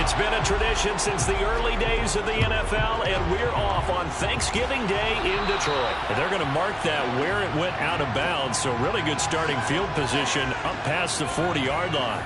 It's been a tradition since the early days of the NFL, and we're off on Thanksgiving Day in Detroit. And they're going to mark that where it went out of bounds, so really good starting field position up past the 40-yard line.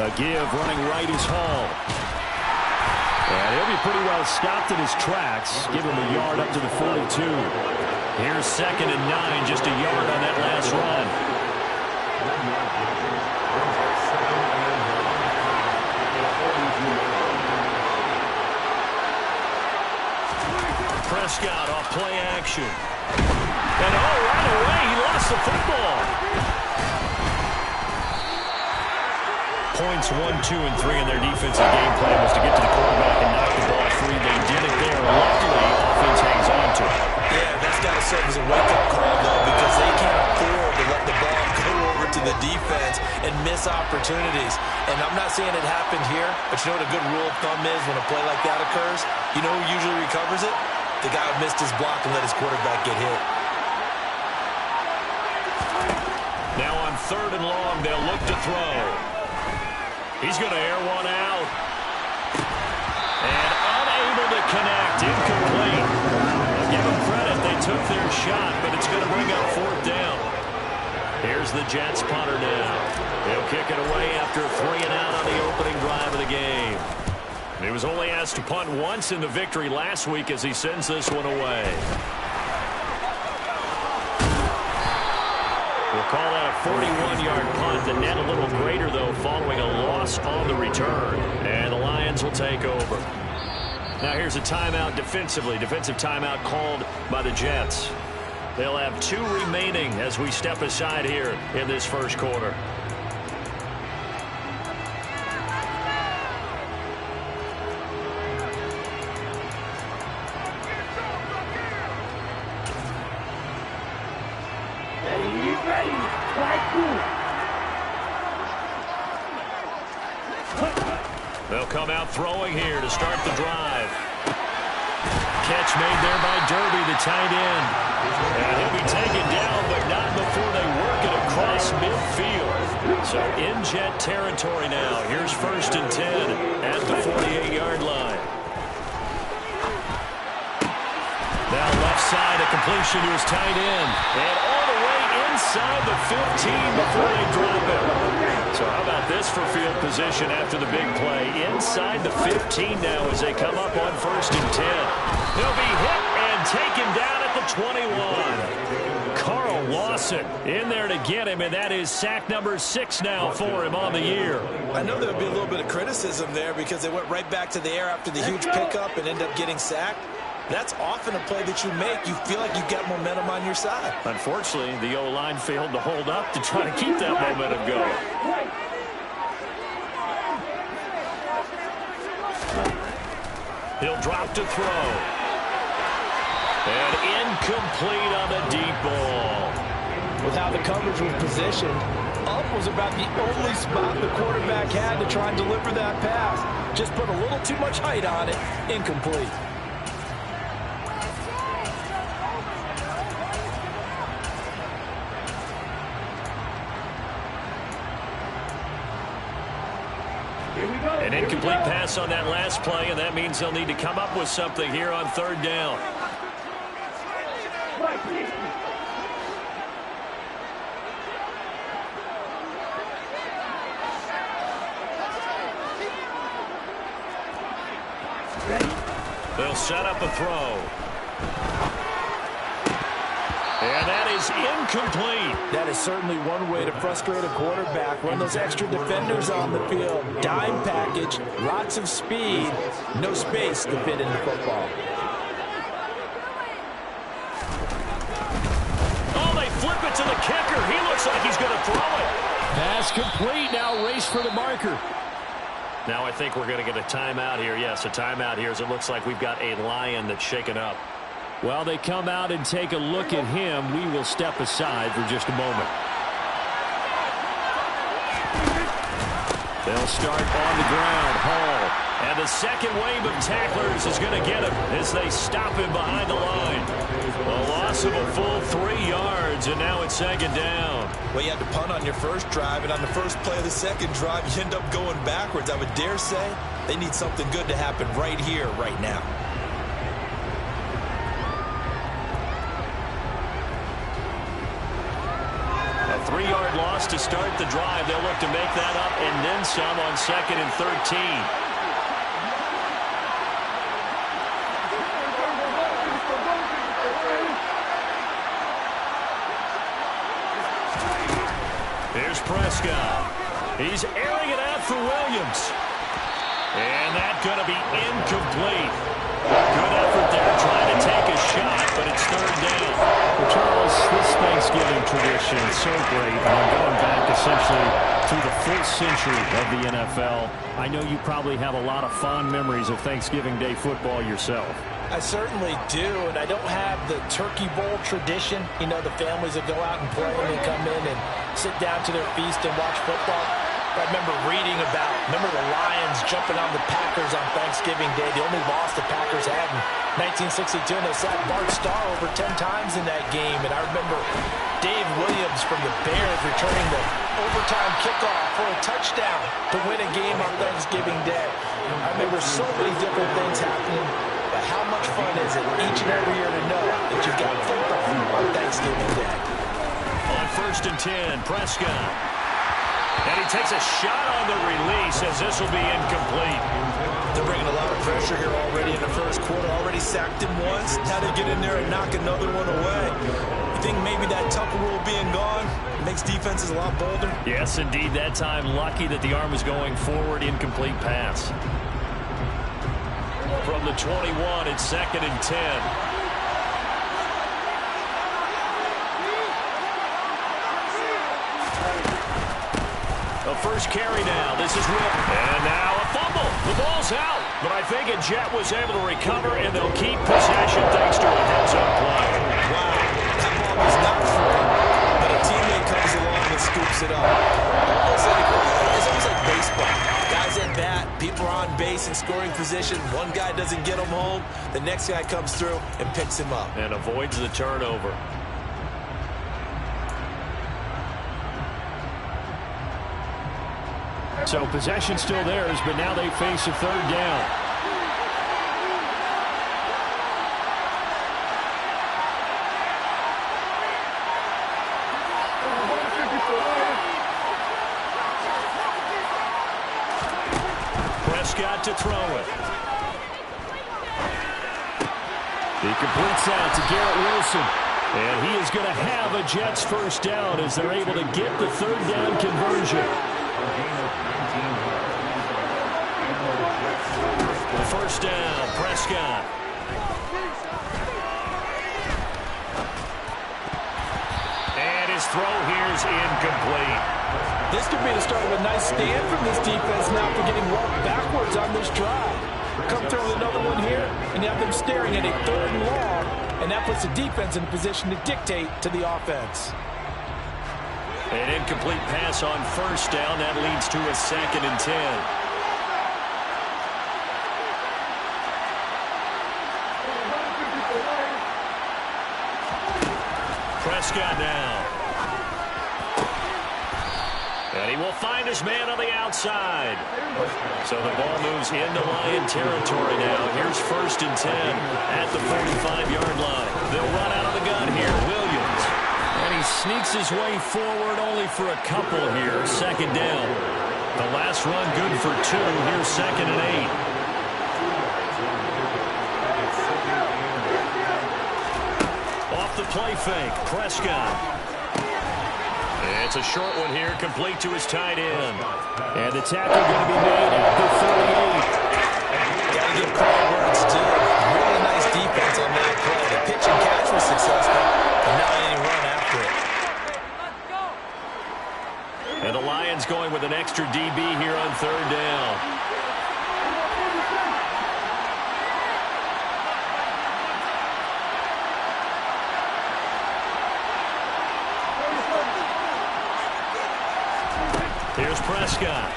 A give running right is Hall. And he'll be pretty well stopped in his tracks. Give him a yard up to the 42. Here's 2nd and 9, just a yard on that last run. Prescott off play action. And right away, he lost the football. Points 1, 2, and 3 in their defensive game plan was to get to the quarterback and knock the ball free. They did it there. Luckily, offense hangs on to it. Yeah, that's got to serve as a wake-up call, though, because they can't afford to let the ball go over to the defense and miss opportunities. And I'm not saying it happened here, but you know what a good rule of thumb is when a play like that occurs? You know who usually recovers it? The guy who missed his block and let his quarterback get hit. Now on 3rd and long, they'll look to throw. He's going to air one out. And unable to connect. Incomplete. I'll give them credit. They took their shot, but it's going to bring up 4th down. Here's the Jets punter now. They'll kick it away after 3 and out on the opening drive of the game. He was only asked to punt once in the victory last week as he sends this one away. We'll call that a 41-yard punt. The net a little greater, though, following a loss on the return. And the Lions will take over. Now here's a timeout defensively. Defensive timeout called by the Jets. They'll have 2 remaining as we step aside here in this first quarter. They'll come out throwing here to start the drive. Catch made there by Derby, the tight end. And he'll be taken down, but not before they work it across midfield. So in Jet territory now. Here's 1st and 10 at the 48-yard line. Now left side, a completion to his tight end. And all the way inside the 15 before they drop it. So how about this for field position after the big play? Inside the 15 now as they come up on 1st and 10. He'll be hit and taken down at the 21. Carl Lawson in there to get him, and that is sack number 6 now for him on the year. I know there would be a little bit of criticism there because they went right back to the air after the huge pickup and ended up getting sacked. That's often a play that you make. You feel like you've got momentum on your side. Unfortunately, the O-line failed to hold up to try to keep that momentum going. He'll drop to throw. And incomplete on the deep ball. With how the coverage was positioned, up was about the only spot the quarterback had to try and deliver that pass. Just put a little too much height on it. Incomplete. An incomplete pass on that last play, and that means they'll need to come up with something here on 3rd down. They'll set up a throw. And that is incomplete. That is certainly one way to frustrate a quarterback. Run those extra defenders on the field. Dime package, lots of speed, no space to fit into football. the kicker. He looks like he's going to throw it. Pass complete. Now race for the marker. Now I think we're going to get a timeout here. Yes, a timeout here as it looks like we've got a Lion that's shaken up. While they come out and take a look at him, we will step aside for just a moment. They'll start on the ground. Hall. And the second wave of tacklers is going to get him as they stop him behind the line. A loss of a full 3 yards, and now it's second down. Well, you had to punt on your first drive, and on the first play of the second drive, you end up going backwards. I would dare say they need something good to happen right here, right now. A 3-yard loss to start the drive. They'll look to make that up and then some on 2nd and 13. Here's Prescott. He's airing it out for Williams. And that's going to be incomplete. Good effort there trying to take a shot, but it's third down. Well, Charles, this Thanksgiving tradition is so great. Going back essentially through the full century of the NFL. I know you probably have a lot of fond memories of Thanksgiving Day football yourself. I certainly do, and I don't have the Turkey Bowl tradition. You know, the families that go out and play and they come in and sit down to their feast and watch football. But I remember reading about, the Lions jumping on the Packers on Thanksgiving Day. The only loss the Packers had in 1962, and they sacked Bart Starr over 10 times in that game. And I remember Dave Williams from the Bears returning the overtime kickoff for a touchdown to win a game on Thanksgiving Day. I remember so many different things happening. But how much fun is it each and every year to know that you've got football on Thanksgiving Day? On 1st and 10, Prescott. And he takes a shot on the release as this will be incomplete. They're bringing a lot of pressure here already in the first quarter. Already sacked him once. Now they get in there and knock another one away. You think maybe that Tucker rule being gone makes defenses a lot bolder? Yes, indeed. That time, lucky that the arm was going forward. Incomplete pass. From the 21, it's 2nd and 10. A first carry now. This is Will. And now a fumble. The ball's out. But I think Jet was able to recover, and they'll keep possession thanks to a heads-up play. Wow, that ball was not free, but a teammate comes along and scoops it up. It's almost like baseball. Guys at bat, people are on base in scoring position. One guy doesn't get him home. The next guy comes through and picks him up. And avoids the turnover. So possession still theirs, but now they face a third down. Prescott to throw it. He completes out to Garrett Wilson. And he is going to have a Jets first down as they're able to get the third down conversion. First down, Prescott. And his throw here is incomplete. This could be the start of a nice stand from this defense now for getting walked backwards on this drive. Come through with another one here, and you have them staring at a 3rd and long, and that puts the defense in a position to dictate to the offense. An incomplete pass on first down. That leads to a 2nd and 10. Prescott now. And he will find his man on the outside. So the ball moves into Lion territory now. Here's 1st and 10 at the 45-yard line. They'll run out of the gun here. Williams. And he sneaks his way forward only for a couple here. 2nd down. The last run good for 2. Here's 2nd and 8. Off the play fake. Prescott. It's a short one here, complete to his tight end. And the tackle going to be made at the 38. Got to give credit where it's due. Really nice defense on that play. The pitch and catch was successful, but not any run after it. extra DB here on third down. Here's Prescott.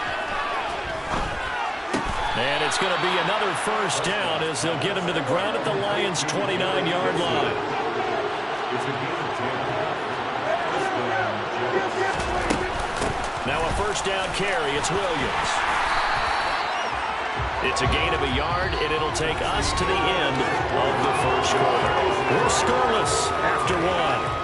And it's going to be another first down as they'll get him to the ground at the Lions' 29-yard line. Now a first down carry. It's Williams. It's a gain of a yard, and it'll take us to the end of the first quarter. We're scoreless after one.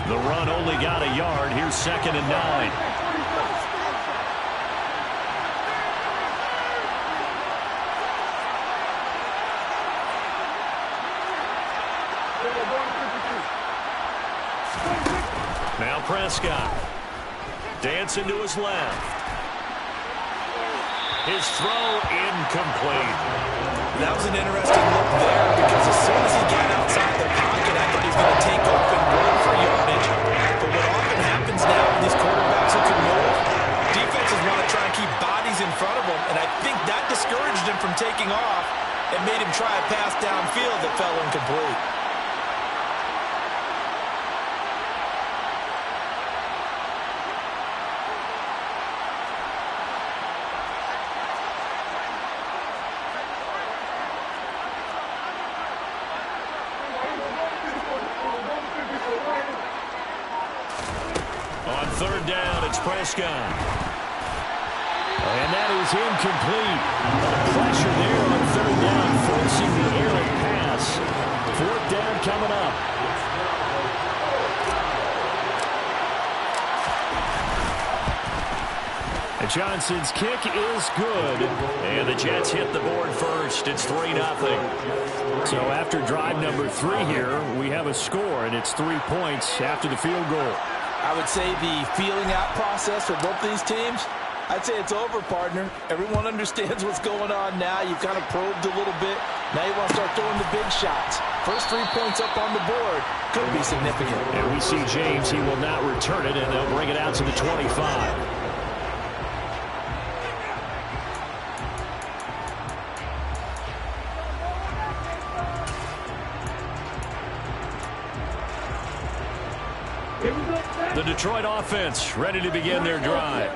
The run only got a yard. Here's 2nd and 9. Now Prescott. Dancing to his left. His throw incomplete. That was an interesting look there because as soon as he got outside the pocket, I thought he was going to take off and run for yardage. But what often happens now with these quarterbacks who can move, defenses want to try and keep bodies in front of them, and I think that discouraged him from taking off and made him try a pass downfield that fell incomplete. On third down, it's Prescott. And that is incomplete. Pressure there on third down, forcing the errant pass. Fourth down coming up. And Johnson's kick is good. And the Jets hit the board first. It's 3-0. So after drive number 3 here, we have a score, and it's 3 points after the field goal. I would say the feeling out process for both these teams, I'd say it's over, partner. Everyone understands what's going on now. You've kind of probed a little bit. Now you want to start throwing the big shots. First 3 points up on the board could be significant. And we see James. He will not return it, and they'll bring it out to the 25. The Detroit offense ready to begin their drive.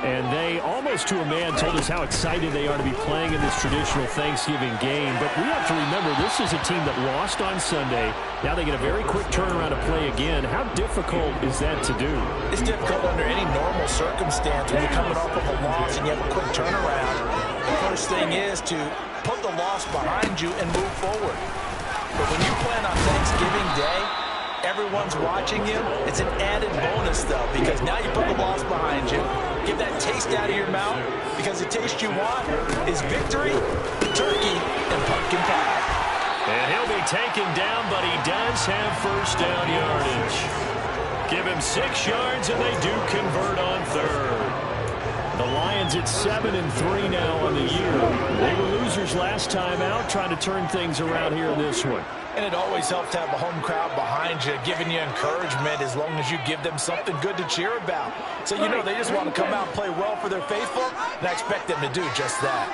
And they, almost to a man, told us how excited they are to be playing in this traditional Thanksgiving game. But we have to remember, this is a team that lost on Sunday. Now they get a very quick turnaround to play again. How difficult is that to do? It's difficult under any normal circumstance when you're coming off of a loss and you have a quick turnaround. The first thing is to put the loss behind you and move forward. But when you play on Thanksgiving Day, everyone's watching you. It's an added bonus, though, because now you put the loss behind you. Get that taste out of your mouth, because the taste you want is victory, turkey, and pumpkin pie. And he'll be taken down, but he does have first down yardage. Give him 6 yards, and they do convert on third. The Lions at 7-3 now on the year. They were losers last time out, trying to turn things around here in this one. And it always helps to have a home crowd behind you, giving you encouragement as long as you give them something good to cheer about. So, you know, they just want to come out and play well for their faithful, and I expect them to do just that.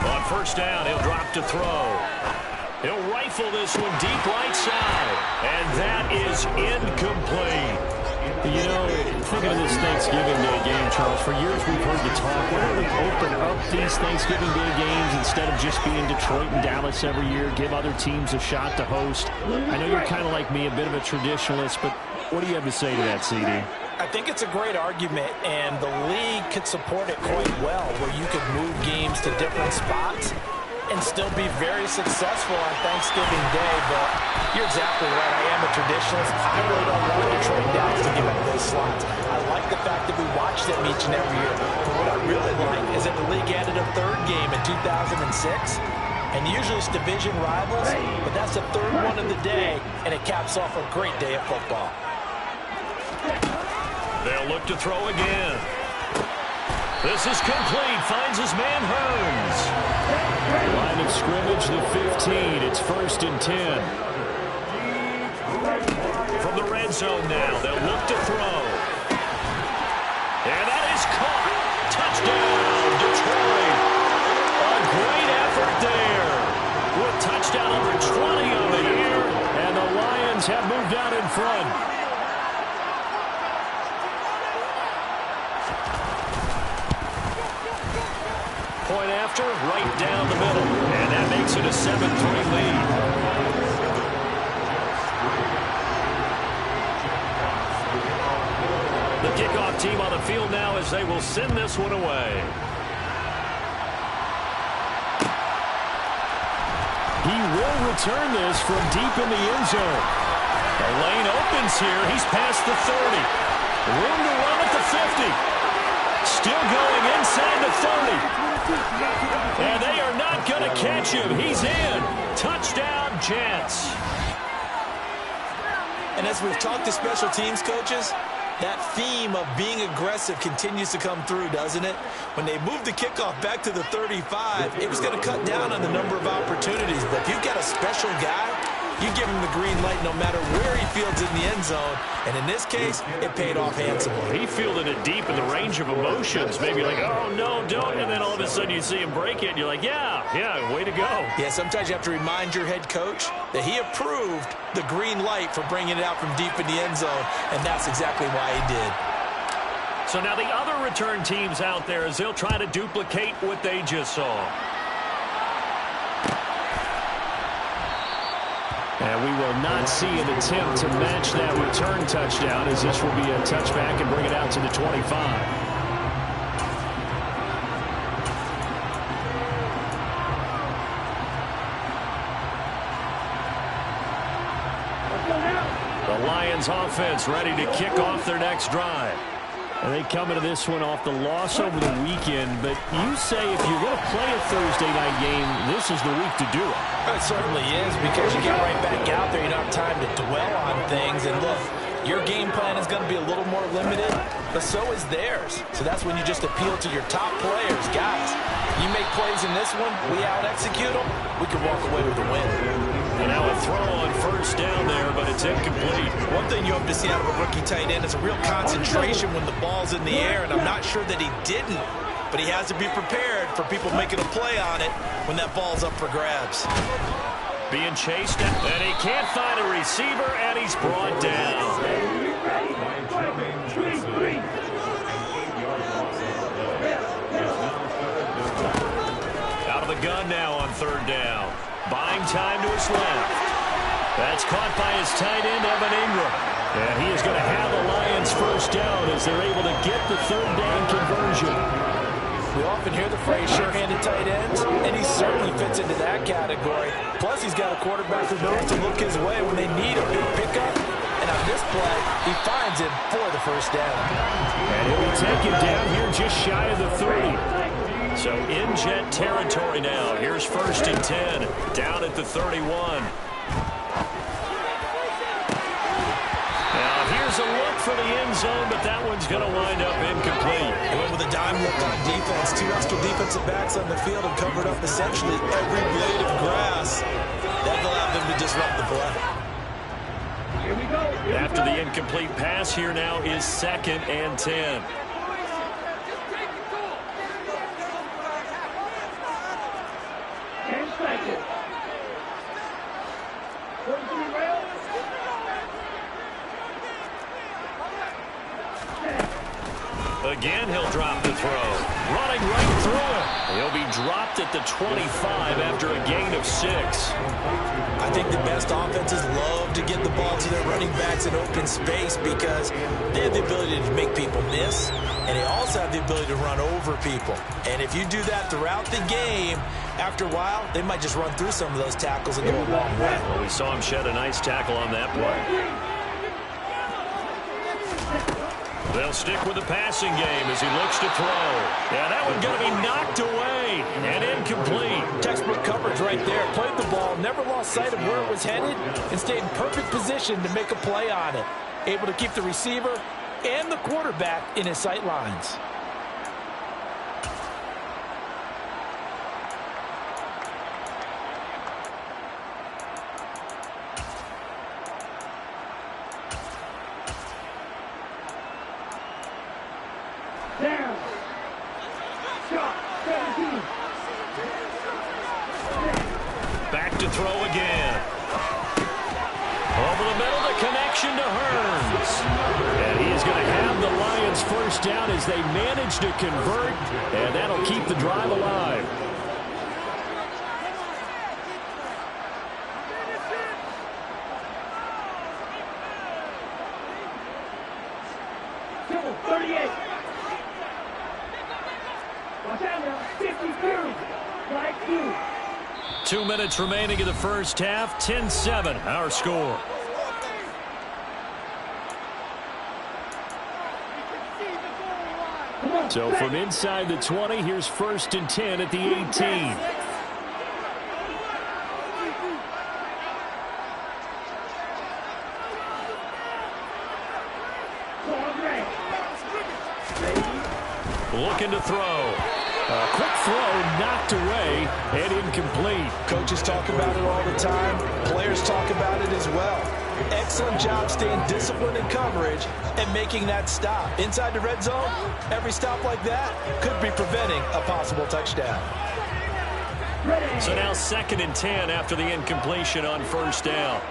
On first down, he'll drop to throw. He'll rifle this one deep right side, and that is incomplete. You know, thinking of this Thanksgiving Day game, Charles, for years we've heard the talk, why don't we open up these Thanksgiving Day games instead of just being Detroit and Dallas every year, give other teams a shot to host? I know you're kind of like me, a bit of a traditionalist, but what do you have to say to that, CD? I think it's a great argument, and the league could support it quite well, where you could move games to different spots and still be very successful on Thanksgiving Day. But you're exactly right. I am a traditionalist. I really don't want Detroit and Dallas to give up those slots. I like the fact that we watch them each and every year. But what I really like is that the league added a third game in 2006. And usually it's division rivals, but that's the third one of the day, and it caps off a great day of football. They'll look to throw again. This is complete. Finds his man Hearns. Line of scrimmage, the 15. It's 1st and 10. From the red zone now, they'll look to throw. And that is caught. Touchdown, Detroit. A great effort there. With touchdown number 20 on the year. And the Lions have moved out in front. Point after, right down the middle. And that makes it a 7-3 lead. The kickoff team on the field now as they will send this one away. He will return this from deep in the end zone. The lane opens here. He's past the 30. Room to run at the 50. Still going inside the 30. And they are not going to catch him. He's in. Touchdown, Jets. And as we've talked to special teams coaches, that theme of being aggressive continues to come through, doesn't it? When they moved the kickoff back to the 35, it was going to cut down on the number of opportunities. But if you've got a special guy, you give him the green light no matter where he fields in the end zone. And in this case, it paid off handsomely. He fielded it deep in the range of emotions. Maybe like, oh, no, don't. And then all of a sudden you see him break it, and you're like, yeah, way to go. Yeah, sometimes you have to remind your head coach that he approved the green light for bringing it out from deep in the end zone, and that's exactly why he did. So now the other return teams out there as they'll try to duplicate what they just saw. And we will not see an attempt to match that return touchdown, as this will be a touchback and bring it out to the 25. The Lions offense ready to kick off their next drive. And they come into this one off the loss over the weekend, but you say if you're going to play a Thursday night game, this is the week to do it. It certainly is, because you get right back out there. You don't have time to dwell on things. And look, your game plan is going to be a little more limited, but so is theirs. So that's when you just appeal to your top players. Guys, you make plays in this one, we out-execute them, we can walk away with a win. And now a throw on first down there, but it's incomplete. One thing you hope to see out of a rookie tight end is a real concentration when the ball's in the air, and I'm not sure that he didn't, but he has to be prepared for people making a play on it when that ball's up for grabs. Being chased, and he can't find a receiver, and he's brought down. Out of the gun now on third down. Buying time to his left. That's caught by his tight end, Evan Ingram. And he is going to have the Lions first down as they're able to get the third down conversion. We often hear the phrase sure-handed tight ends, and he certainly fits into that category. Plus, he's got a quarterback who knows to look his way when they need a big pickup. And on this play, he finds him for the first down. And he'll be taken down here just shy of the 30. So in Jet territory now. Here's 1st and 10, down at the 31. Now here's a look for the end zone, but that one's going to wind up incomplete. He went with a dime look on defense. 2 extra defensive backs on the field and covered up essentially every blade of grass. That allowed them to disrupt the play. After the incomplete pass, here now is 2nd and 10. Again, he'll drop the throw. Running right through it. He'll be dropped at the 25 after a gain of 6. I think the best offenses love to get the ball to their running backs in open space because they have the ability to make people miss, and they also have the ability to run over people. And if you do that throughout the game, after a while, they might just run through some of those tackles and go a long way. Well, we saw him shed a nice tackle on that play. They'll stick with the passing game as he looks to throw. Yeah, that one going to be knocked away and incomplete. Textbook coverage right there. Played the ball, never lost sight of where it was headed, and stayed in perfect position to make a play on it. Able to keep the receiver and the quarterback in his sight lines. Back to throw again. Over the middle, the connection to Hearns. And he is going to have the Lions first down as they manage to convert, and that'll keep the drive alive. Watch out now, 52. Like you. 2 minutes remaining in the first half. 10-7, our score. So from inside the 20, here's 1st and 10 at the 18. Looking to throw. A quick throw knocked away and incomplete. Coaches talk about it all the time. Players talk about it as well. Excellent job staying disciplined in coverage and making that stop. Inside the red zone, every stop like that could be preventing a possible touchdown. So now 2nd and 10 after the incompletion on 1st down.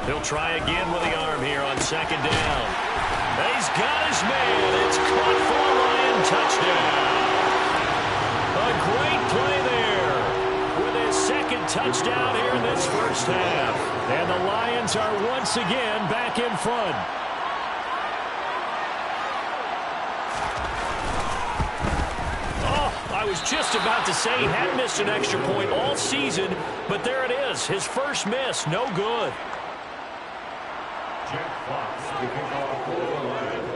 He'll try again with the arm here on 2nd down. He's got his man. It's caught for a Lion touchdown. A great play there with his 2nd touchdown here in this first half. And the Lions are once again back in front. I was just about to say he had missed an extra point all season, but there it is. His first miss, no good. Jack Fox kicking off for the Lions.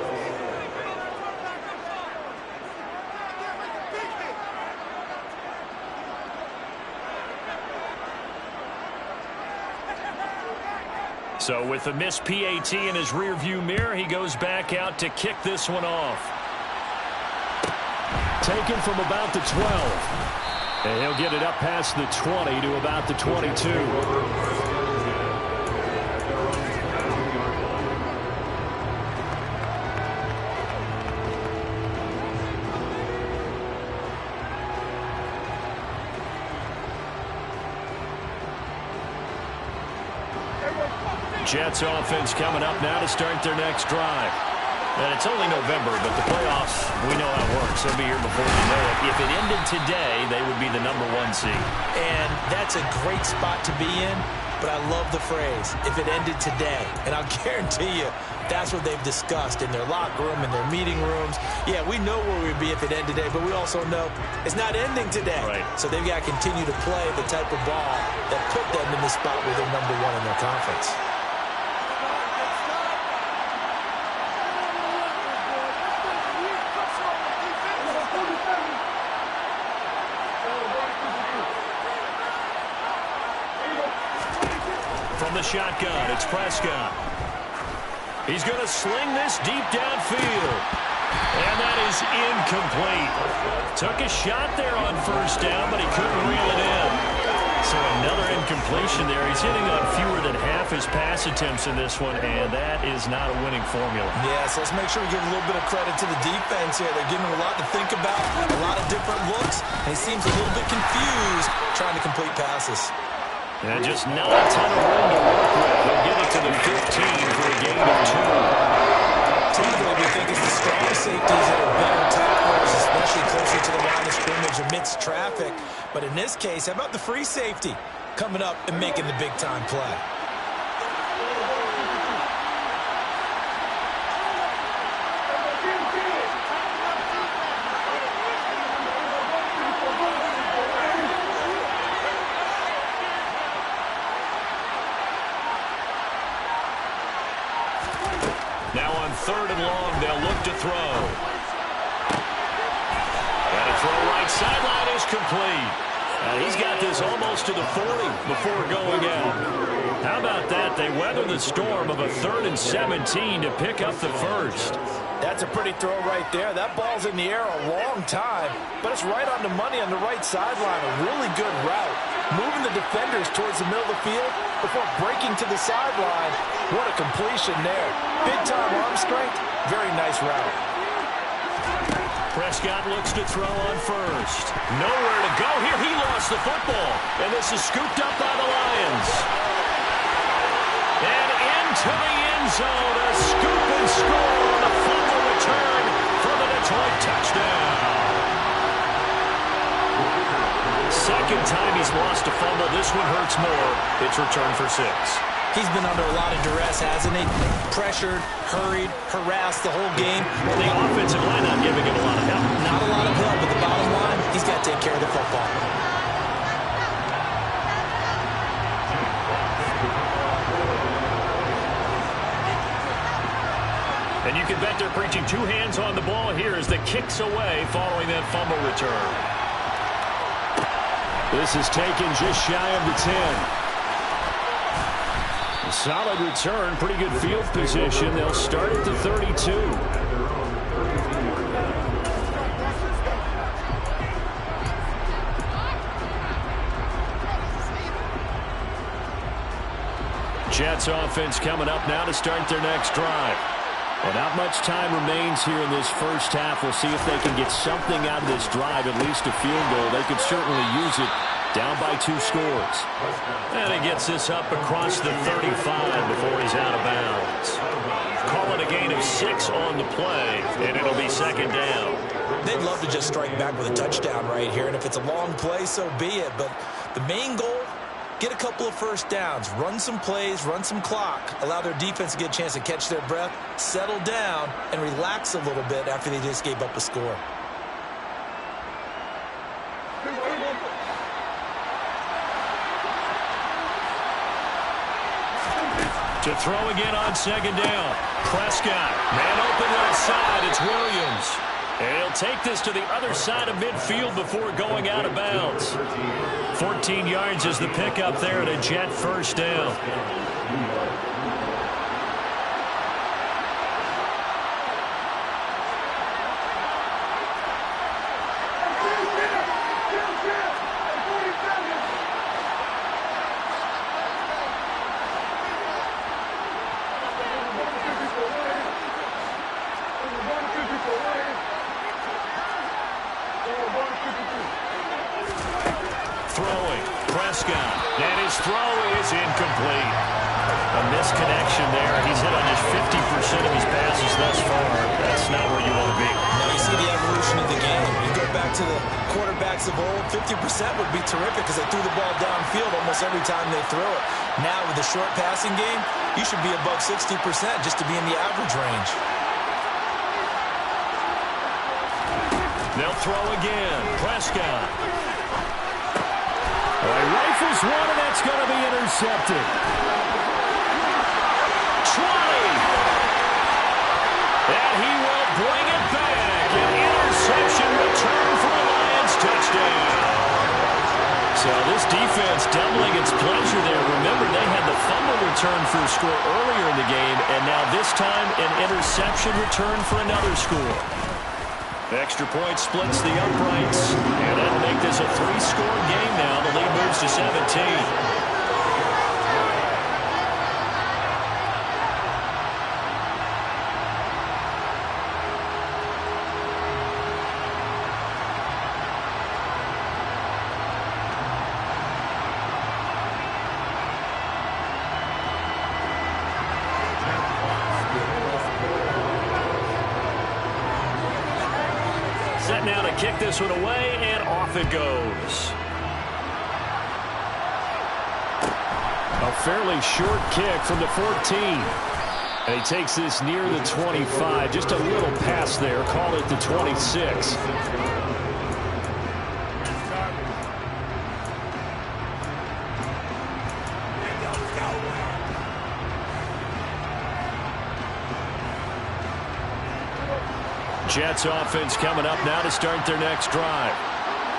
So with the missed PAT in his rearview mirror, he goes back out to kick this one off. Taken from about the 12. And he'll get it up past the 20 to about the 22. Jets offense coming up now to start their next drive. And it's only November, but the playoffs, we know how it works. They'll be here before you know it. If it ended today, they would be the #1 seed. And that's a great spot to be in, but I love the phrase, if it ended today. And I'll guarantee you, that's what they've discussed in their locker room, in their meeting rooms. Yeah, we know where we'd be if it ended today, but we also know it's not ending today. Right. So they've got to continue to play the type of ball that put them in the spot where they're #1 in their conference. From the shotgun, it's Prescott. He's going to sling this deep downfield. And that is incomplete. Took a shot there on first down, but he couldn't reel it in. So another incompletion there. He's hitting on fewer than half his pass attempts in this one, and that is not a winning formula. Yeah, so let's make sure we give a little bit of credit to the defense here. They're giving him a lot to think about, a lot of different looks, and he seems a little bit confused trying to complete passes. And just not a ton of room to work with. They'll get it to the 15 for a gain of 2. Typically, we think it's the strong safeties that are better tacklers, especially closer to the line of scrimmage amidst traffic. But in this case, how about the free safety coming up and making the big-time play? Now on 3rd and long, they'll look to throw. And a throw right sideline is complete. He's got this almost to the 40 before going out. How about that? They weather the storm of a 3rd and 17 to pick up the first. That's a pretty throw right there. That ball's in the air a long time, but it's right on the money on the right sideline. A really good route. Moving the defenders towards the middle of the field before breaking to the sideline. What a completion there. Big-time arm strength. Very nice route. Prescott looks to throw on first. Nowhere to go here. He lost the football. And this is scooped up by the Lions. And into the end zone. A scoop and score on a fumble return for the Detroit touchdown. Second time he's lost a fumble. This one hurts more. It's returned for 6. He's been under a lot of duress, hasn't he? Pressured, hurried, harassed the whole game. The offensive line not giving him a lot of help. Not a lot of help, but the bottom line, he's got to take care of the football. And you can bet they're preaching 2 hands on the ball here as the kick's away following that fumble return. This is taken just shy of the 10. Solid return, pretty good field position. They'll start at the 32. Jets offense coming up now to start their next drive. Well, not much time remains here in this first half. We'll see if they can get something out of this drive, at least a field goal. They could certainly use it. Down by 2 scores. And he gets this up across the 35 before he's out of bounds. Call it a gain of 6 on the play, and it'll be 2nd down. They'd love to just strike back with a touchdown right here, and if it's a long play, so be it. But the main goal, get a couple of first downs, run some plays, run some clock, allow their defense to get a chance to catch their breath, settle down, and relax a little bit after they just gave up a score. To throw again on 2nd down. Prescott, man open right side. It's Williams. And he'll take this to the other side of midfield before going out of bounds. 14 yards is the pickup there at a Jet first down. Throwing, Prescott, and his throw is incomplete. A misconnection there. He's hit on just 50% of his passes thus far. That's not where you want to be. Now you see the evolution of the game. You go back to the quarterbacks of old, 50% would be terrific because they threw the ball downfield almost every time they threw it. Now with the short passing game, you should be above 60% just to be in the average range. They'll throw again. Prescott. He rifles one, and that's going to be intercepted. 20. And he will bring it back. An interception return for a Lions touchdown. So this defense doubling its pleasure there. Remember, they had the fumble return for a score earlier in the game, and now this time an interception return for another score. Extra point splits the uprights, and that'll make this a 3-score game now. The lead moves to 17. Set now to kick this one away, and off it goes. A fairly short kick from the 14. And he takes this near the 25. Just a little pass there. Call it the 26. Jets offense coming up now to start their next drive.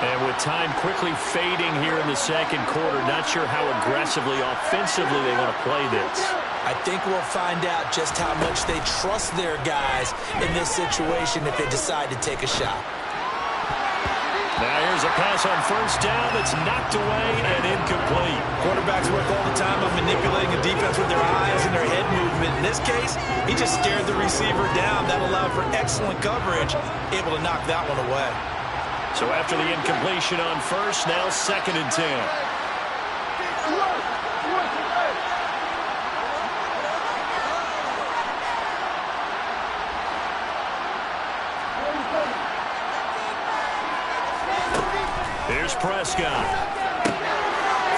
And with time quickly fading here in the second quarter, not sure how aggressively, offensively they want to play this. I think we'll find out just how much they trust their guys in this situation if they decide to take a shot. Now here's a pass on first down that's knocked away and incomplete. Quarterbacks work all the time on manipulating a defense with their eyes and their head movement. In this case, he just stared the receiver down. That allowed for excellent coverage, able to knock that one away. So after the incompletion on first, now 2nd and 10. Here's Prescott.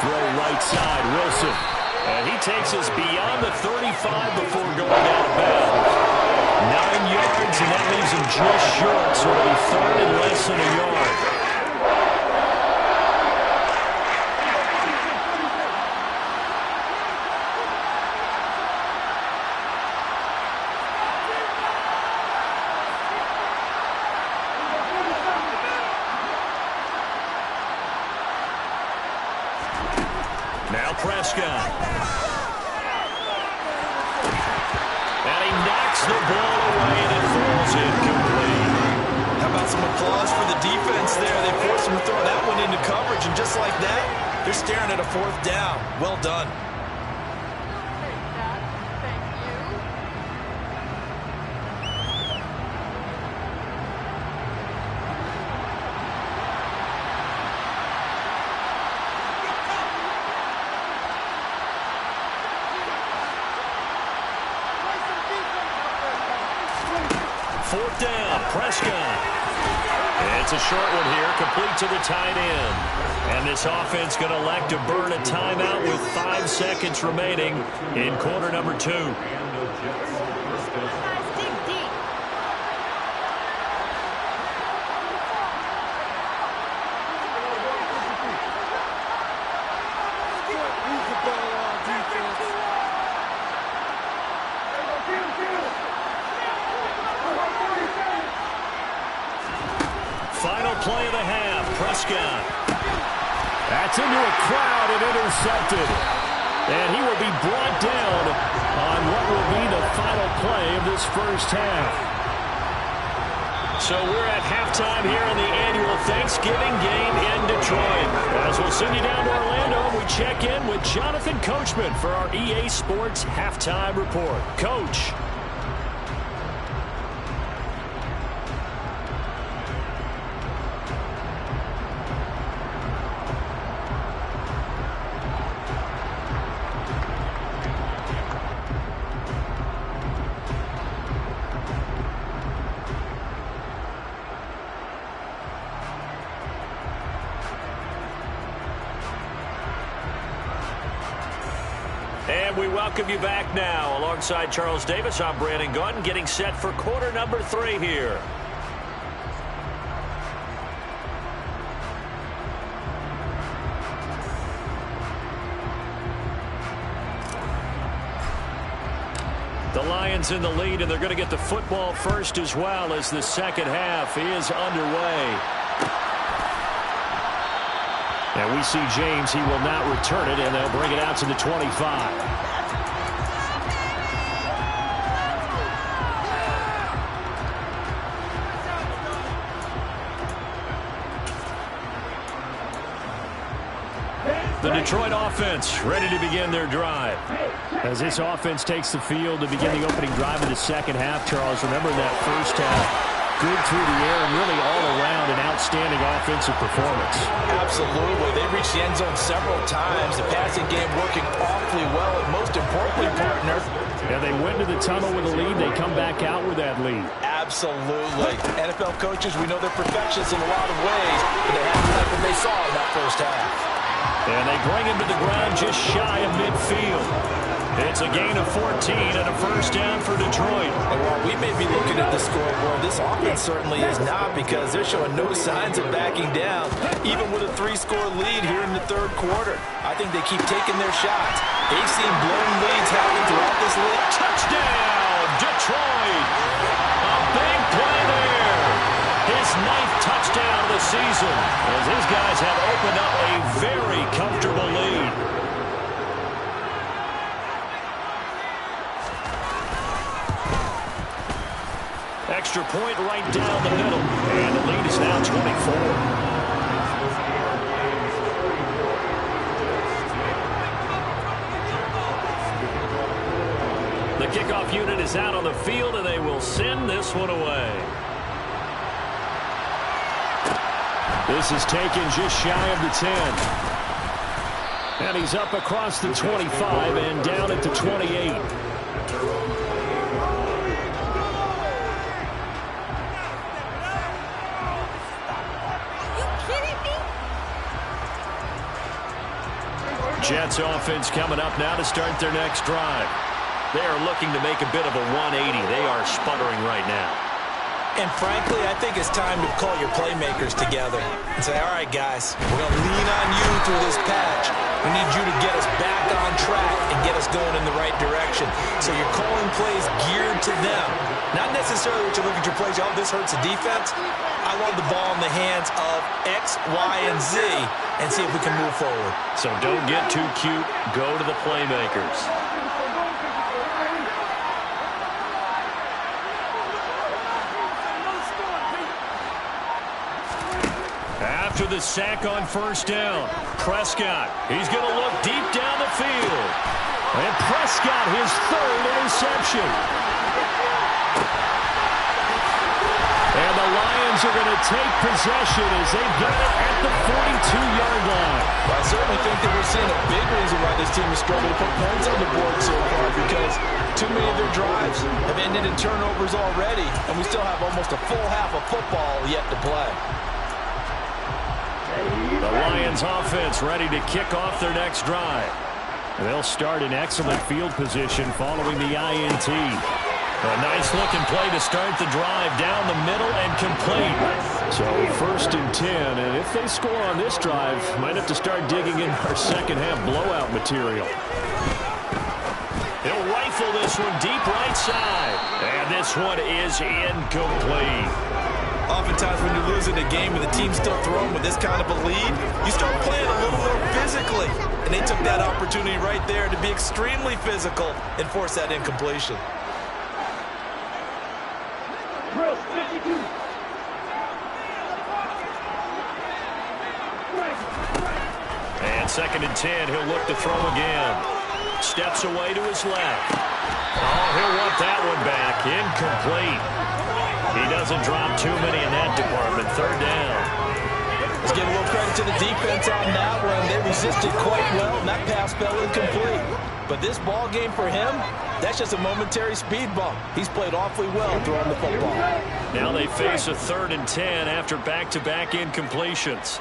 Throw right side, Wilson. And he takes us beyond the 35 before going out of bounds. 9 yards, and that leaves him just short, so it'll be 3rd and less than a yard. Now Prescott. And he knocks the ball away, and it falls incomplete. How about some applause for the defense there? They forced him to throw that one into coverage, and just like that, they're staring at a 4th down. Well done. Fourth down, Prescott. It's a short one here, complete to the tight end. And this offense going to elect to burn a timeout with 5 seconds remaining in quarter number 2. Final play of the half, Prescott. That's into a crowd and intercepted. And he will be brought down on what will be the final play of this first half. So we're at halftime here in the annual Thanksgiving game in Detroit. As we'll send you down to Orlando, we check in with Jonathan Coachman for our EA Sports Halftime Report. Coach. And we welcome you back now. Alongside Charles Davis, I'm Brandon Gunn, getting set for quarter number 3 here. The Lions in the lead, and they're going to get the football first as well as the second half is underway. And we see James. He will not return it, and they'll bring it out to the 25. The Detroit offense ready to begin their drive. As this offense takes the field to begin the opening drive of the second half, Charles, remember that first half. Good through the air and really all around an outstanding offensive performance. Absolutely. They reached the end zone several times. The passing game working awfully well. And most importantly, partner. Yeah, they went to the tunnel with a lead. They come back out with that lead. Absolutely. NFL coaches, we know they're perfectionists in a lot of ways, but they haven't liked what they saw in that first half. And they bring him to the ground just shy of midfield. It's a gain of 14 and a first down for Detroit. And while we may be looking at the scoreboard, this offense certainly is not, because they're showing no signs of backing down, even with a 3-score lead here in the third quarter. I think they keep taking their shots. They've seen blown leads happen throughout this league. Touchdown, Detroit! A big play there. His 9th touchdown of the season, as his guys have opened up a very comfortable lead. Extra point right down the middle. And the lead is now 24. The kickoff unit is out on the field, and they will send this one away. This is taken just shy of the 10. And he's up across the 25 and down at the 28. Jets offense coming up now to start their next drive. They are looking to make a bit of a 180. They are sputtering right now. And frankly, I think it's time to call your playmakers together and say, all right, guys, we're going to lean on you through this patch. We need you to get us back on track and get us going in the right direction. So you're calling plays geared to them. Not necessarily what you look at your plays, oh, this hurts the defense. I want the ball in the hands of X, Y, and Z and see if we can move forward. So don't get too cute. Go to the playmakers. After the sack on first down, Prescott, he's going to look deep down the field. And Prescott, his 3rd interception. And the Lions are going to take possession as they've got it at the 42-yard line. Well, I certainly think that we're seeing a big reason why this team is struggling to put points on the board so far, because too many of their drives have ended in turnovers already, and we still have almost a full half of football yet to play. The Lions offense ready to kick off their next drive. They'll start in excellent field position following the INT. A nice-looking play to start the drive down the middle and complete. So 1st and 10, and if they score on this drive, might have to start digging in our second half blowout material. He'll rifle this one deep right side. And this one is incomplete. Oftentimes when you're losing a game and the team's still throwing with this kind of a lead, you start playing a little more physically. And they took that opportunity right there to be extremely physical and force that incompletion. Drill 52. And 2nd and 10, he'll look to throw again. Steps away to his left. Oh, he'll want that one back. Incomplete. He doesn't drop too many in that department. 3rd down. Let's give a little credit to the defense on that one. They resisted quite well, and that pass fell incomplete. But this ball game for him, that's just a momentary speed bump. He's played awfully well throwing the football. Now they face a 3rd and 10 after back-to-back incompletions.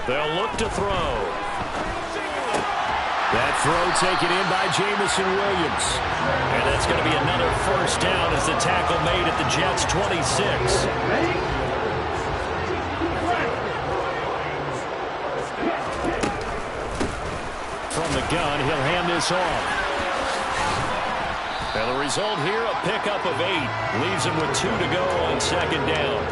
They'll look to throw. That throw taken in by Jamison Williams. And that's going to be another first down as the tackle made at the Jets' 26. From the gun, he'll hand this off. And the result here, a pickup of 8. Leaves him with 2 to go on 2nd down.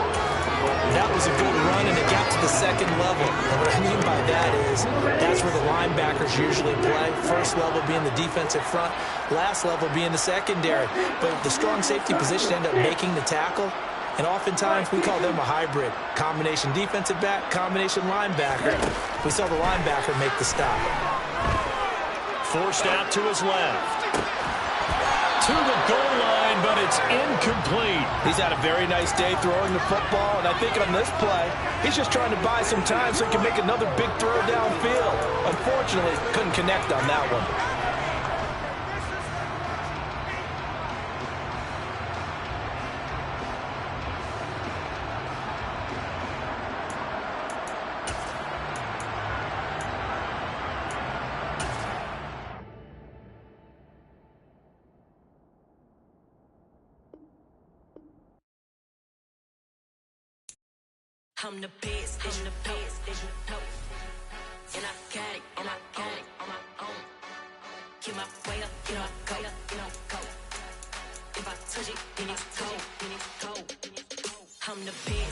That was a good run, and it got to the 2nd level. And what I mean by that is that's where the linebackers usually play. First level being the defensive front, last level being the secondary. But if the strong safety position ended up making the tackle, And oftentimes, we call them a hybrid. Combination defensive back, combination linebacker. We saw the linebacker make the stop. Forced out to his left. To the goal line, but it's incomplete. He's had a very nice day throwing the football, and I think on this play, he's just trying to buy some time so he can make another big throw downfield. Unfortunately, couldn't connect on that one. I'm the best, and the best, and you know. And I got it, and I got it on my own. Keep my way up, you know, go, you know, go. If I touch it, then it's cold, then it's cold. I'm the best.